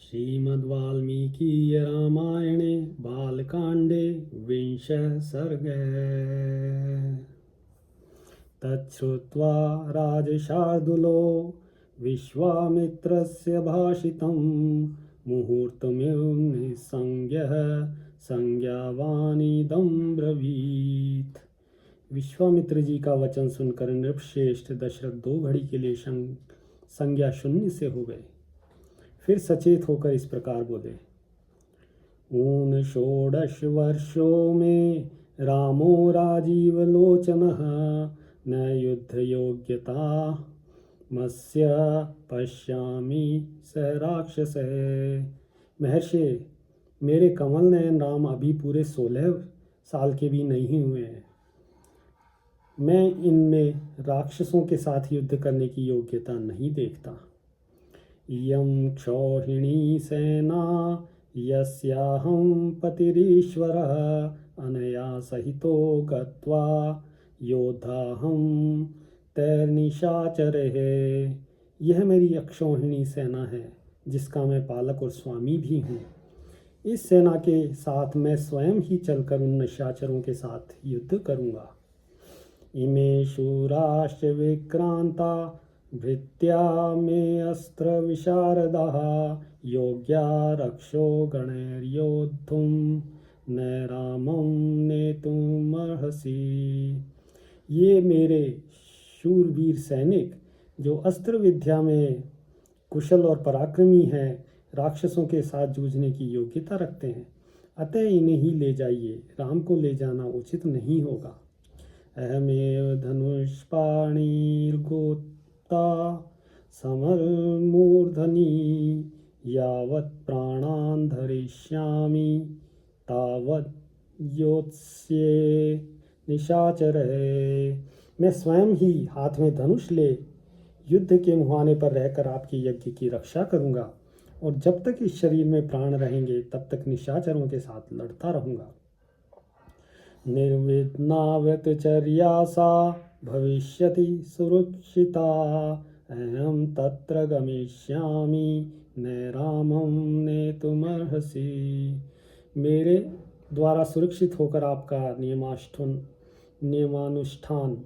श्रीमद्वाल्मीकीय रामायणे बालकाण्डे विंशः सर्गः। तच्छ्रुत्वा राजशार्दूलो विश्वामित्रस्य भाषितं मुहूर्तमिदं निस्संज्ञः संज्ञावानिदं ब्रवीत्। विश्वामित्र जी का वचन सुनकर नृपश्रेष्ठ दशरथ 2 घड़ी के लिए संज्ञा शून्य से हो गए। फिर सचेत होकर इस प्रकार बोले। ऊन 16 वर्षों में रामो राजीव लोचनः न युद्ध योग्यता मत्स्य पश्यामि स राक्षस। महर्षि, मेरे कमल नयन राम अभी पूरे 16 साल के भी नहीं हुए हैं। मैं इनमें राक्षसों के साथ युद्ध करने की योग्यता नहीं देखता। इयं क्षौहिणी सेना यस्याहं पतिरीश्वरः अनया सहितो गत्वा योद्धाहं तैर्निशाचरः। यह मेरी अक्षौहिणी सेना है जिसका मैं पालक और स्वामी भी हूँ। इस सेना के साथ मैं स्वयं ही चलकर उन निशाचरों के साथ युद्ध करूँगा। इमे शूराश्च विक्रांता भृत्या मे अस्त्र विशारदाः योग्या रक्षो गणैर्योद्धुं न रामं नेतुमर्हसि। ये मेरे शूरवीर सैनिक जो अस्त्र विद्या में कुशल और पराक्रमी हैं, राक्षसों के साथ जूझने की योग्यता रखते हैं। अतः इन्हें ही ले जाइए, राम को ले जाना उचित नहीं होगा। अहमेव धनुष्पाणिर्गोप्ता समरमूर्धनि यावत् प्राणान् धरिष्यामि तावत् योत्स्ये निशाचरः। मैं स्वयं ही हाथ में धनुष ले युद्ध के मुहाने पर रहकर आपके यज्ञ की रक्षा करूंगा, और जब तक इस शरीर में प्राण रहेंगे तब तक निशाचरों के साथ लड़ता रहूंगा। निर्विघ्नाव्रतचर्या सा भविष्यति सुरक्षिता अहं तत्र गमिष्यामि न रामं नेतुमर्हसि। मेरे द्वारा सुरक्षित होकर आपका नियमानुष्ठान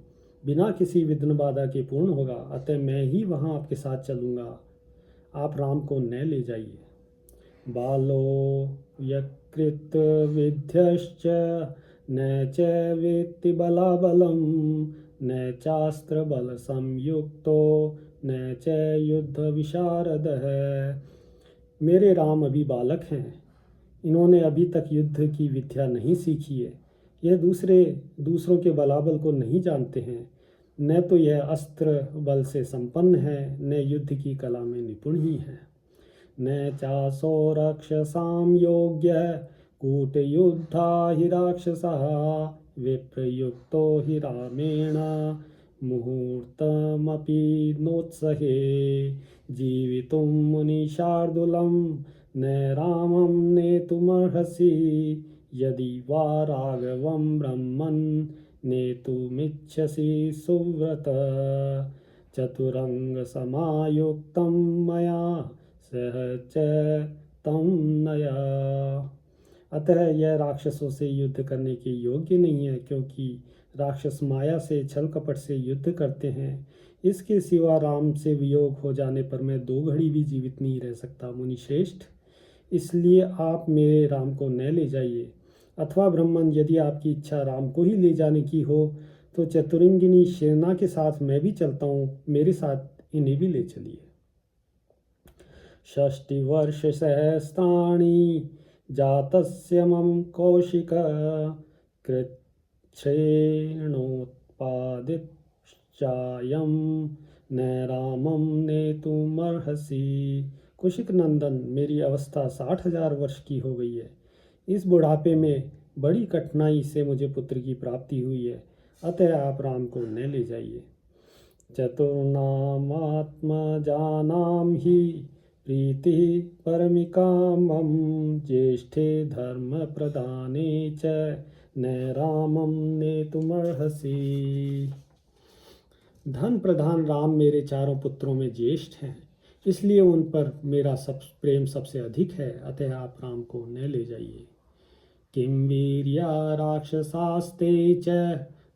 बिना किसी विघ्न बाधा के पूर्ण होगा, अतः मैं ही वहाँ आपके साथ चलूँगा। आप राम को न ले जाइए। बालो यकृत विध्यश्च न च वेत्ति बलाबलं न चास्त्र बल संयुक्तो न च युद्ध विशारदः। मेरे राम अभी बालक हैं, इन्होंने अभी तक युद्ध की विद्या नहीं सीखी है। यह दूसरों के बलाबल को नहीं जानते हैं। न तो यह अस्त्र बल से संपन्न है, न युद्ध की कला में निपुण ही है। न चासो रक्षसां योग्य कूटयुद्धा हि राक्षसः विप्रयुक्तो हि रामेण मुहूर्तमपि नोत्सहे जीवितुं मुनिशार्दूलं न रामं नेतुमर्हसि यदि वा राघवं ब्रह्मन् नेतुमिच्छसि सुव्रत चतुरंगसमायुक्तं मया सह च तं नया। अतः यह राक्षसों से युद्ध करने के योग्य नहीं है, क्योंकि राक्षस माया से छल कपट से युद्ध करते हैं। इसके सिवा राम से वियोग हो जाने पर मैं 2 घड़ी भी जीवित नहीं रह सकता। मुनि श्रेष्ठ, इसलिए आप मेरे राम को न ले जाइए। अथवा ब्रह्मन, यदि आपकी इच्छा राम को ही ले जाने की हो तो चतुरंगिनी सेना के साथ मैं भी चलता हूँ, मेरे साथ इन्हें भी ले चलिए। 60 वर्ष सहस्राणि जातस्य मम कौशिक कृच्छ्रेणोत्पादितश्चायं न रामं नेतुमर्हसि। कुशिक नंदन, मेरी अवस्था 60,000 वर्ष की हो गई है। इस बुढ़ापे में बड़ी कठिनाई से मुझे पुत्र की प्राप्ति हुई है, अतः आप राम को न ले जाइए। चतुर्नामात्मजानां हि प्रीतिः परमिकामं ज्येष्ठे धर्म प्रदाने च न रामं नेतुमर्हसि। धन प्रधान राम मेरे चारों पुत्रों में ज्येष्ठ हैं। इसलिए उन पर मेरा सब प्रेम सबसे अधिक है, अतः आप राम को न ले जाइए। किं वीर्या राक्षसास्ते च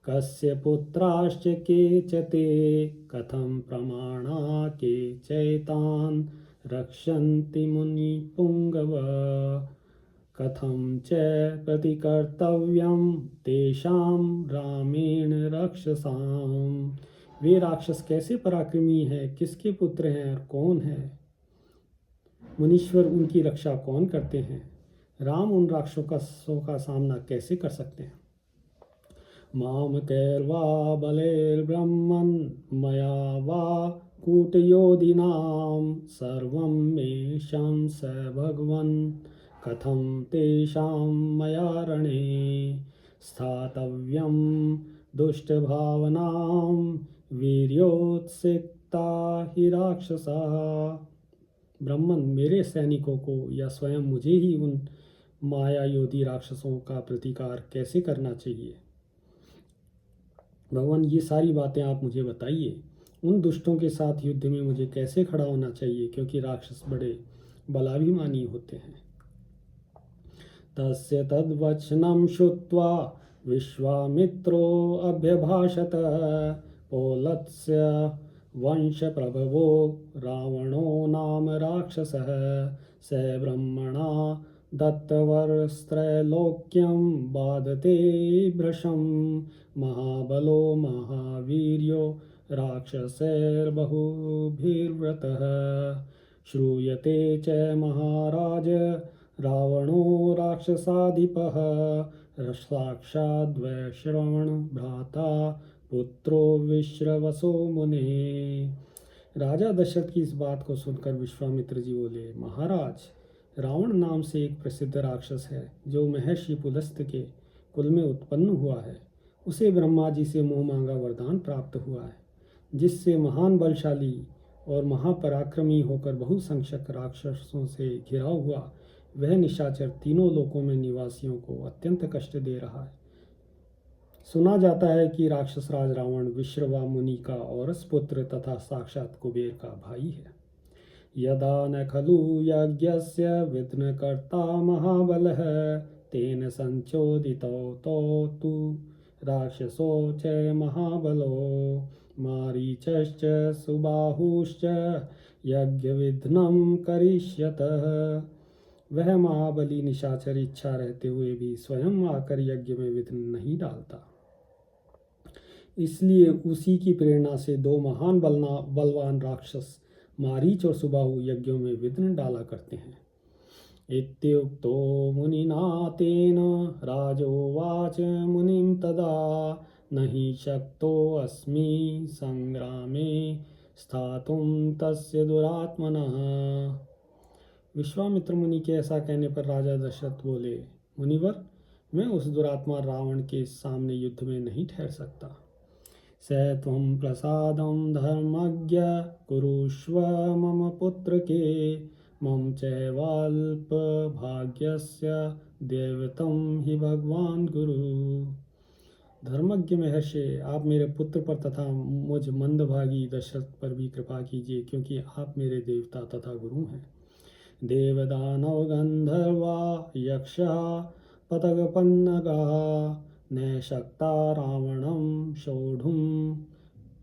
कस्य पुत्राश्च के च ते कथं प्रमाणा के चैतान् रक्षन्ति मुनिपुङ्गव कथं च प्रतिकर्तव्यं तेषां रामेण रक्षसाम्। वे राक्षस कैसे पराक्रमी हैं, किसके पुत्र हैं और कौन है? मुनीश्वर उनकी रक्षा कौन करते हैं? राम उन राक्षसों का सामना कैसे कर सकते हैं? माम कैर्वा बलैर्ब्रह्मन् मया वा कूटयोधिनां सर्वं मे शंस भगवन् कथं तेषां मया रणे स्थातव्यं दुष्टभावनां वीर्योत्सिक्ता हि राक्षसा। ब्राह्मण, मेरे सैनिकों को या स्वयं मुझे ही उन माया योधी राक्षसों का प्रतिकार कैसे करना चाहिए? भगवान, ये सारी बातें आप मुझे बताइए। उन दुष्टों के साथ युद्ध में मुझे कैसे खड़ा होना चाहिए, क्योंकि राक्षस बड़े बलाभिमानी होते हैं। तस्य तद्वचनं श्रुत्वा विश्वामित्रो अभ्यभाषत पौलत्स्य वंशप्रभवो रावणो नाम राक्षसः स ब्रह्मणा दत्तवरस्त्रैलोक्यं बाधते भृशं महाबलो महावीर्यो राक्षसैर्बहुभिर्वृतः श्रूयते च महाराज रावणो राक्षसाधिपः साक्षाद्वैश्रवण भ्राता पुत्रो विश्रवसो मुने। राजा दशरथ की इस बात को सुनकर विश्वामित्र जी बोले, महाराज, रावण नाम से एक प्रसिद्ध राक्षस है जो महर्षि पुलस्त्य के कुल में उत्पन्न हुआ है। उसे ब्रह्मा जी से मुँह मांगा वरदान प्राप्त हुआ है, जिससे महान बलशाली और महापराक्रमी होकर बहुसंख्यक राक्षसों से घिरा हुआ वह निशाचर तीनों लोकों में निवासियों को अत्यंत कष्ट दे रहा है। सुना जाता है कि राक्षस राज रावण विश्रवा मुनि का औरस पुत्र तथा साक्षात कुबेर का भाई है। यदा न खलु यज्ञस्य विघ्नकर्ता महाबलः तेन संचोदितो तु राक्षसो च महाबलो मारीचश्च सुबाहुश्च यज्ञविघ्नं करिष्यतः। वह महाबली निशाचर इच्छा रहते हुए भी स्वयं आकर यज्ञ में विघ्न नहीं डालता। इसलिए उसी की प्रेरणा से दो महान बलवान राक्षस मारीच और सुबाहु यज्ञों में विघ्न डाला करते हैं। इत्युक्तो मुनिना तेन राजोवाच मुनिं तदा नहि शक्तो अस्मि संग्रामे स्थातुं तस्य दुरात्मनः। विश्वामित्र मुनि के ऐसा कहने पर राजा दशरथ बोले, मुनिवर, मैं उस दुरात्मा रावण के सामने युद्ध में नहीं ठहर सकता। स त्वं प्रसादं धर्मज्ञ कुरुष्व मम पुत्र के मम चैवाल्प भाग्यस्य देवतं हि भगवान गुरु। धर्मज्ञ महर्षि, आप मेरे पुत्र पर तथा मुझ मंदभागी दशरथ पर भी कृपा कीजिए, क्योंकि आप मेरे देवता तथा गुरु हैं। देवदानव गंधर्वा यक्षः पतगपन्नगाः न शक्ता रावणं सोढुं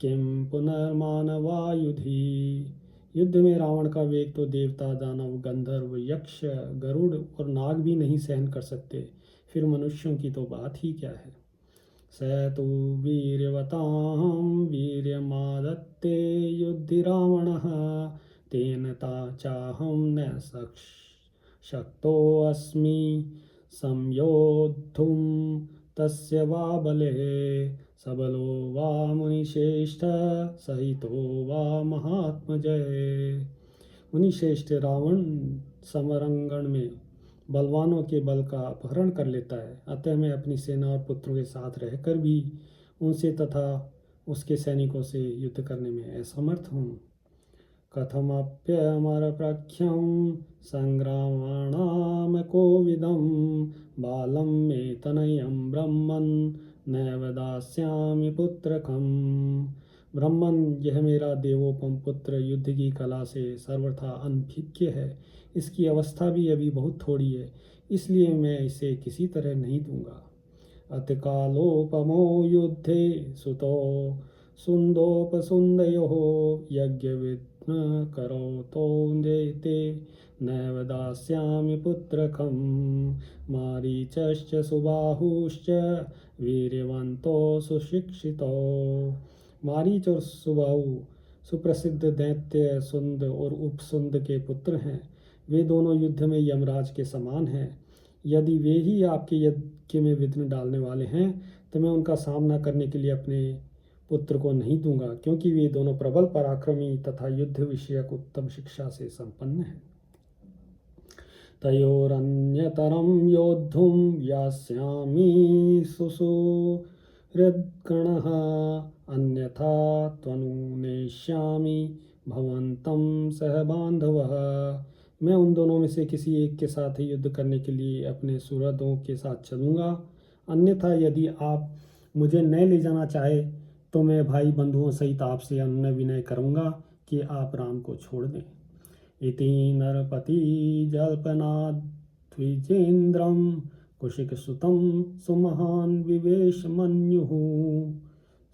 किं पुनर्मानवायुधि। युद्ध में रावण का वेग तो देवता, दानव, गंधर्व, यक्ष, गरुड़ और नाग भी नहीं सहन कर सकते, फिर मनुष्यों की तो बात ही क्या है। स तु वीर्यवतां वीर्यमादत्ते युद्धि रावणः तेन चाहं न शक्तोऽस्मि संयोद्धुं तस्य वा बले सबलो वा मुनिश्रेष्ठ सहितो वा महात्मजय। मुनिश्रेष्ठ, रावण समरंगण में बलवानों के बल का अपहरण कर लेता है, अतः मैं अपनी सेना और पुत्रों के साथ रहकर भी उनसे तथा उसके सैनिकों से युद्ध करने में असमर्थ हूँ। कथमप्यमरप्रख्यं संग्रामाणां कोविदं बालं मे तनयं ब्रह्मन् नैव दास्यामि पुत्रकम्। ब्राह्मण, यह मेरा देवोपम पुत्र युद्ध की कला से सर्वथा अनभिज्ञ है। इसकी अवस्था भी अभी बहुत थोड़ी है, इसलिए मैं इसे किसी तरह नहीं दूंगा। अतिकालोपमो युद्धे सुतो सुन्दोपसुन्दयोः यज्ञविघ्न करोतो जयते नैव दास्यामि पुत्रकं। मारीचश्च सुबाहुश्च वीर्यवन्तो सुशिक्षितो। मारीच और सुबाहु सुप्रसिद्ध दैत्य सुंद और उपसुंद के पुत्र हैं। वे दोनों युद्ध में यमराज के समान हैं। यदि वे ही आपके यज्ञ में विघ्न डालने वाले हैं तो मैं उनका सामना करने के लिए अपने पुत्र को नहीं दूंगा, क्योंकि वे दोनों प्रबल पराक्रमी तथा युद्ध विषयक उत्तम शिक्षा से संपन्न हैं। तयोरन्यतरं योद्धुं यास्यामि सुसुहृद्गणः अन्यथा त्वनुनेष्यामि भवन्तं सह बान्धवः। मैं उन दोनों में से किसी एक के साथ ही युद्ध करने के लिए अपने सुहृदों के साथ चलूँगा, अन्यथा यदि आप मुझे न ले जाना चाहे तो मैं भाई बंधुओं सहित आपसे अनुनय विनय करूँगा कि आप राम को छोड़ दें। इति नरपति जल्पनाद् द्विजेन्द्रं कुशिकसुतं सुमहान् विवेशमन्युः।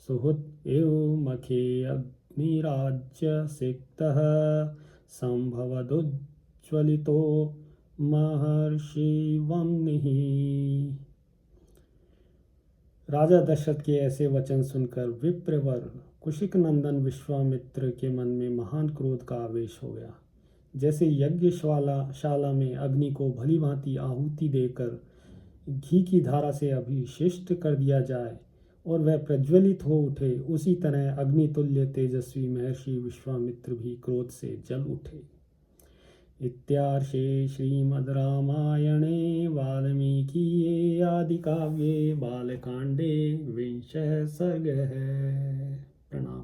सुहृद एव मखे अग्निराज्य सिक्तः संभवदुज्ज्वलितो महर्षि वह्निः। राजा दशरथ के ऐसे वचन सुनकर विप्रवर कुशिक नंदन विश्वामित्र के मन में महान क्रोध का आवेश हो गया। जैसे यज्ञशाला में अग्नि को भली भांति आहुति देकर घी की धारा से अभिषिष्ट कर दिया जाए और वह प्रज्वलित हो उठे, उसी तरह अग्नितुल्य तेजस्वी महर्षि विश्वामित्र भी क्रोध से जल उठे। इत्यार्षे श्रीमद् रामायणे वाल्मीकीये आदिकाव्ये बालकांडे 20 सर्गः। प्रणाम।